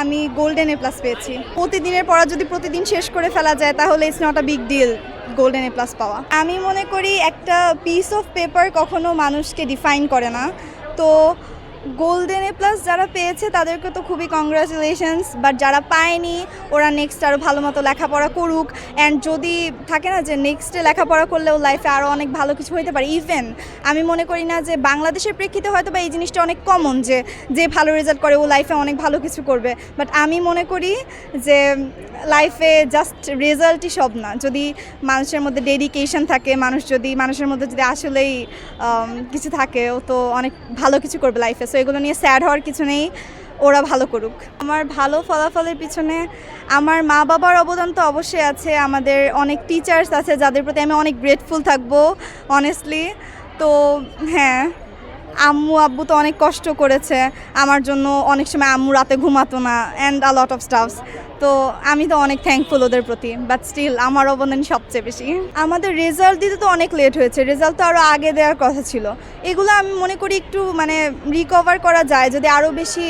আমি golden A plus পেয়েছি। প্রতিদিনের পড়া যদি প্রতিদিন শেষ করে ফেলা যায় তাহলে it's not a big deal golden A plus পাওয়া। আমি মনে করি একটা পিস অফ পেপার কখনো মানুষকে ডিফাইন করে না। তো গোল্ডেন এ প্লাস যারা পেয়েছে তাদেরকে তো খুবই কংগ্রাচুলেশনস, বাট যারা পায়নি ওরা নেক্সট আরও ভালো মতো লেখাপড়া করুক। অ্যান্ড যদি থাকে না যে নেক্সটে লেখাপড়া করলেও লাইফে আরও অনেক ভালো কিছু হতে পারে। ইভেন আমি মনে করি না যে বাংলাদেশের প্রেক্ষিতে হয়তো বা এই জিনিসটা অনেক কমন যে যে ভালো রেজাল্ট করে ও লাইফে অনেক ভালো কিছু করবে, বাট আমি মনে করি যে লাইফে জাস্ট রেজাল্টই সব না। যদি মানুষের মধ্যে ডেডিকেশন থাকে, মানুষের মধ্যে যদি আসলেই কিছু থাকে, ও তো অনেক ভালো কিছু করবে লাইফে। সো এগুলো নিয়ে স্যাড হওয়ার কিছু নেই, ওরা ভালো করুক। আমার ভালো ফলাফলের পিছনে আমার মা বাবার অবদান তো অবশ্যই আছে, আমাদের অনেক টিচার্স আছে যাদের প্রতি আমি অনেক গ্রেটফুল থাকবো অনেস্টলি। তো হ্যাঁ, আম্মু আব্বু তো অনেক কষ্ট করেছে আমার জন্য, অনেক সময় আম্মু রাতে ঘুমাতো না and a lot of stuffs. তো আমি তো অনেক থ্যাঙ্কফুল ওদের প্রতি, বাট স্টিল আমার অবদান সবচেয়ে বেশি। আমাদের রেজাল্ট দিতে তো অনেক লেট হয়েছে, রেজাল্ট তো আরও আগে দেওয়ার কথা ছিল। এগুলো আমি মনে করি একটু রিকভার করা যায় যদি আরও বেশি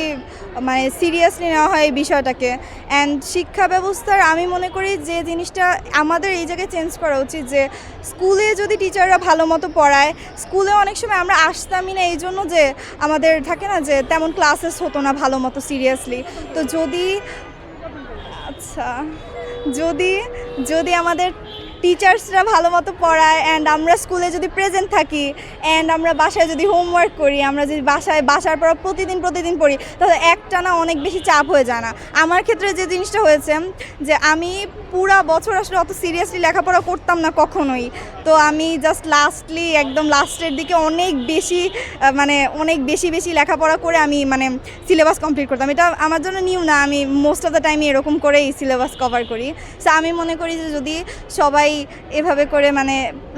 সিরিয়াসলি নেওয়া হয় এই বিষয়টাকে। অ্যান্ড শিক্ষা ব্যবস্থার আমি মনে করি যে জিনিসটা আমাদের এই জায়গায় চেঞ্জ করা উচিত, যে স্কুলে যদি টিচাররা ভালো মতো পড়ায়, স্কুলে অনেক সময় আমরা আসতামই না এই জন্য যে আমাদের থাকে না যে তেমন ক্লাসেস হতো না ভালো মতো সিরিয়াসলি। তো যদি আমাদের টিচার্সরা ভালো মতো পড়ায় অ্যান্ড আমরা স্কুলে যদি প্রেজেন্ট থাকি অ্যান্ড আমরা বাসায় যদি হোমওয়ার্ক করি, আমরা যদি বাসার পর প্রতিদিন পড়ি, তাহলে একটানা অনেক বেশি চাপ হয়ে যায় না। আমার ক্ষেত্রে যে জিনিসটা হয়েছে যে আমি পুরা বছর আসলে অত সিরিয়াসলি লেখাপড়া করতাম না কখনোই। তো আমি জাস্ট একদম লাস্টের দিকে অনেক বেশি লেখাপড়া করে আমি সিলেবাস কমপ্লিট করতাম। এটা আমার জন্য নিউ না, আমি মোস্ট অফ দ্য টাইমে এরকম করেই সিলেবাস কভার করি। সো আমি মনে করি যে যদি সবাই এভাবে করে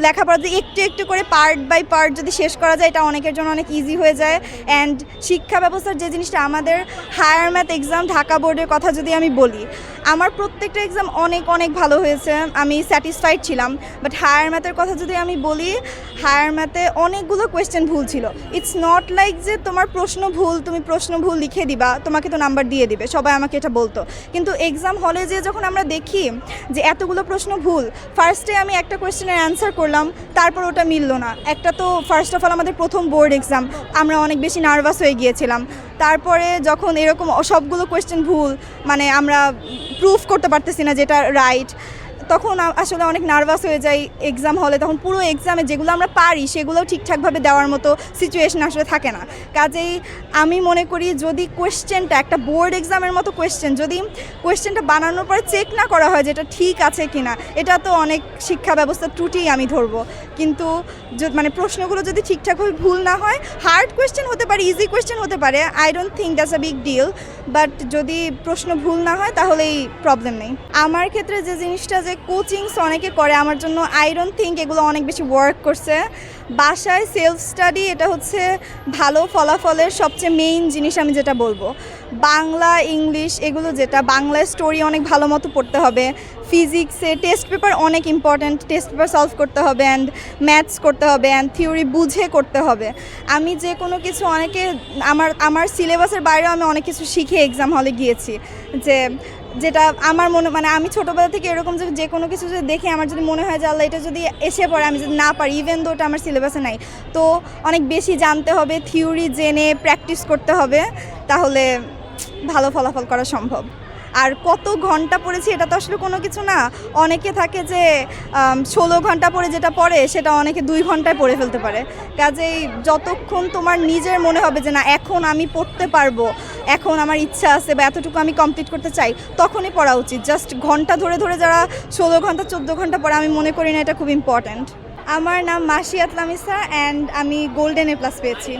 লেখাপড়া যদি একটু করে পার্ট বাই পার্ট যদি শেষ করা যায়, এটা অনেকের জন্য অনেক ইজি হয়ে যায়। অ্যান্ড শিক্ষা ব্যবস্থার যে জিনিসটা, আমাদের হায়ার ম্যাথ এক্সাম ঢাকা বোর্ডের কথা যদি আমি বলি, আমার প্রত্যেকটা এক্সাম অনেক ভালো হয়েছে, আমি স্যাটিসফাইড ছিলাম। বাট হায়ার ম্যাথের কথা যদি আমি বলি, হায়ার ম্যাথে অনেকগুলো কোয়েশ্চেন ভুল ছিল। ইটস নট লাইক যে তোমার তুমি প্রশ্ন ভুল লিখে দিবা, তোমাকে তো নাম্বার দিয়ে দিবে, সবাই আমাকে এটা বলতো। কিন্তু এক্সাম হলে যে যখন আমরা দেখি যে এতগুলো প্রশ্ন ভুল, ফার্স্টে আমি একটা কোয়েশ্চেনের অ্যান্সার করলাম, তারপর ওটা মিলল না। একটা তো ফার্স্ট অফ অল আমাদের প্রথম বোর্ড এক্সাম, আমরা অনেক বেশি নার্ভাস হয়ে গিয়েছিলাম। তারপরে যখন এরকম সবগুলো কোয়েশ্চেন ভুল, আমরা প্রুফ করতে পারতেছি না যেটা রাইট, তখন আসলে অনেক নার্ভাস হয়ে যাই এক্সাম হলে। তখন পুরো এক্সামে যেগুলো আমরা পারি সেগুলোও ঠিকঠাকভাবে দেওয়ার মতো সিচুয়েশন আসলে থাকে না। কাজেই আমি মনে করি যদি কোয়েশ্চেনটা একটা বোর্ড এক্সামের মতো যদি কোয়েশ্চেনটা বানানোর পরে চেক না করা হয় যেটা ঠিক আছে কি না, এটা তো অনেক শিক্ষা ব্যবস্থার ত্রুটি আমি ধরবো। কিন্তু প্রশ্নগুলো যদি ঠিকঠাকভাবে ভুল না হয়, হার্ড কোয়েশ্চেন হতে পারে, ইজি কোয়েশ্চেন হতে পারে, I don't think that's a big deal, but যদি প্রশ্ন ভুল না হয় তাহলেই প্রবলেম নেই। আমার ক্ষেত্রে যে জিনিসটা যে কোচিংস অনেকে করে, আমার জন্য আই ডোন্ট থিঙ্ক এগুলো অনেক বেশি ওয়ার্ক করছে। বাসায় সেলফ স্টাডি এটা হচ্ছে ভালো ফলাফলের সবচেয়ে মেইন জিনিস আমি যেটা বলবো। বাংলা ইংলিশ এগুলো, যেটা বাংলায় স্টোরি অনেক ভালো মতো পড়তে হবে, ফিজিক্সে টেস্ট পেপার অনেক ইম্পর্ট্যান্ট, টেস্ট পেপার সলভ করতে হবে, অ্যান্ড ম্যাথস করতে হবে, অ্যান্ড থিওরি বুঝে করতে হবে। আমি যে কোনো কিছু আমার সিলেবাসের বাইরেও আমি অনেক কিছু শিখে এক্সাম হলে গিয়েছি, যেটা আমার আমি ছোটোবেলা থেকে এরকম যে কোনো কিছু যদি দেখে আমার যদি মনে হয় যে আল্লাহ এটা যদি এসে পড়ে আমি যদি না পারি, ইভেন তো ওটা আমার সিলেবাসে নাই, তো অনেক বেশি জানতে হবে, থিওরি জেনে প্র্যাকটিস করতে হবে, তাহলে ভালো ফলাফল করা সম্ভব। আর কত ঘন্টা পড়েছি এটা তো আসলে কোনো কিছু না। অনেকে থাকে যে 16 ঘন্টা পড়ে যেটা পড়ে সেটা অনেকে 2 ঘন্টায় পড়ে ফেলতে পারে। কাজেই যতক্ষণ তোমার নিজের মনে হবে যে না এখন আমি পড়তে পারবো, এখন আমার ইচ্ছা আছে বা এতটুকু আমি কমপ্লিট করতে চাই, তখনই পড়া উচিত। জাস্ট ঘন্টা ধরে যারা 16 ঘন্টা 14 ঘন্টা পড়ে, আমি মনে করি না এটা খুব ইম্পর্ট্যান্ট। আমার নাম মাসিয়াত লামিসা অ্যান্ড আমি গোল্ডেন এ প্লাস পেয়েছি।